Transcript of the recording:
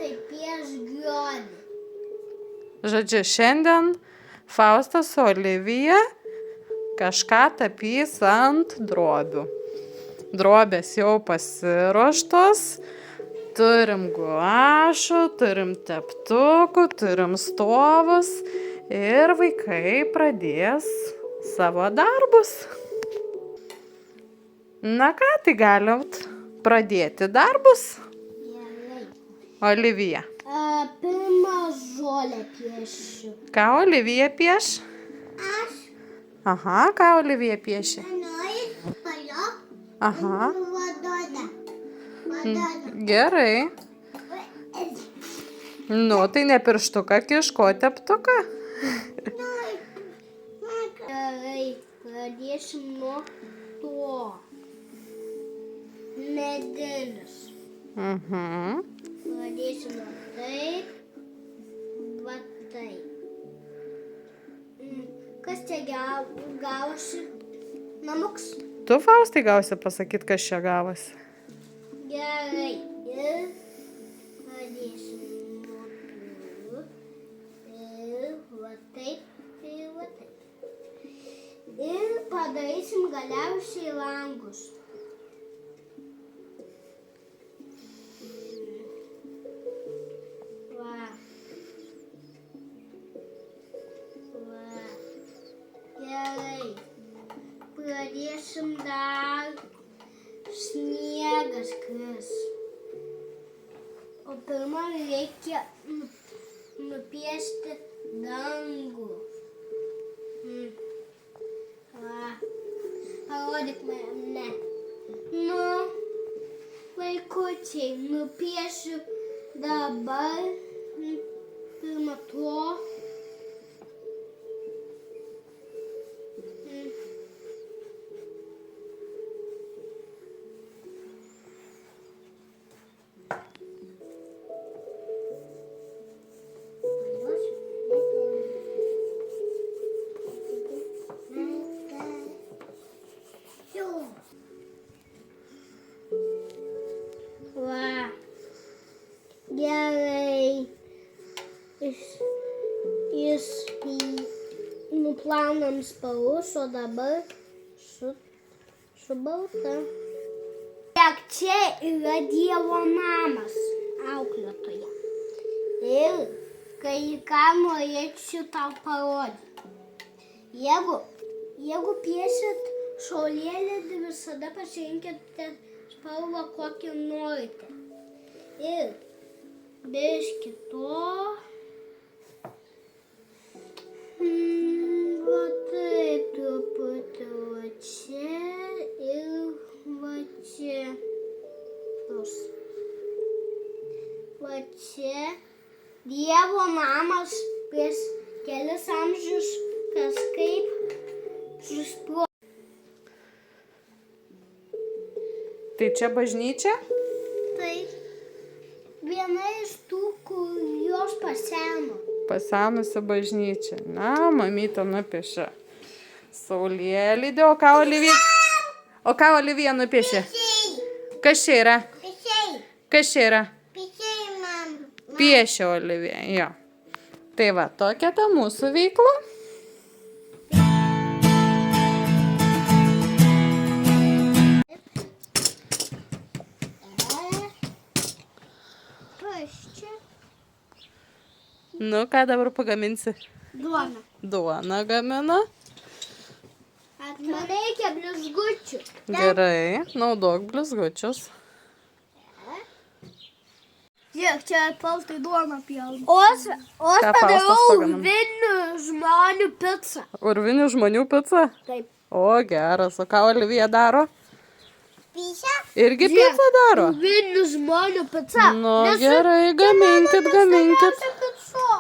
tai pieš griovį. Žodžiu, šiandien Faustas su Olivija kažką tapys ant drobių. Drobės jau pasiruoštos. Turim guašų, turim teptukų, turim stovus ir vaikai pradės savo darbus. Na ką, tai galim pradėti darbus? Gerai. Olivija. Pirmą žolę piešiu. Ką Olivija pieš? Aš Aha, ką Olivija piešia? noriu toliau Aha, vadovę. gerai. Nu, tai ne pirštuką kiško, teptuką. Gerai, pradėsim nuo to. Nedidelis. Pradėsim nuo taip. Va taip. Kas čia gavosi? Namuks. Tu, Faustai, gausi pasakyti, kas čia gavosi. Gerai. Ir pradėsim nuo tų. Ir va taip. Ir va taip. Ir padarysim galiausiai langus. Va. Va. Gerai. Pradėsim dar sniegas kris. O pirmą reikia nupiešti dangų. Va. Parodyk mane. Nu, vaikučiai, nupiešiu dabar pirmą to. Va. Gerai. Jis nuplaunam spalvus, o dabar su balta. Tiek čia yra Dievo namas, auklėtoja. Ir kai ką norėčiau tau parodyti. Jeigu piešit šaulėlį, visada pasirinkite spalvą, kokį norite. Ir biškį to. Va taip, truputį va čia ir va čia. Va čia. Dievo namas prieš kelis amžius kažkaip susprogo. Tai čia bažnyčia? Taip. Viena iš tų, kurios paseno. Pasenusi bažnyčia. Na, mamytė nupiešė saulėlydį. O ką Olivija nupiešė? Kas čia yra? Kas čia yra? Piešė Olivija, jo. Tai va, tokia ta mūsų veikla. Nu, ką dabar pagaminsi? Duona. Duoną gamina. Man reikia blizgučių. Gerai, naudok blizgučius. Žiūrėk, čia paltai duona pjauna. O aš padariau urvinių žmonių picą. Urvinių žmonių picą? Taip. O, geras. O ką Olivija daro? Pica? Irgi pizzą daro? Urvinių žmonių pica. Nu, gerai, gaminkit. Pica.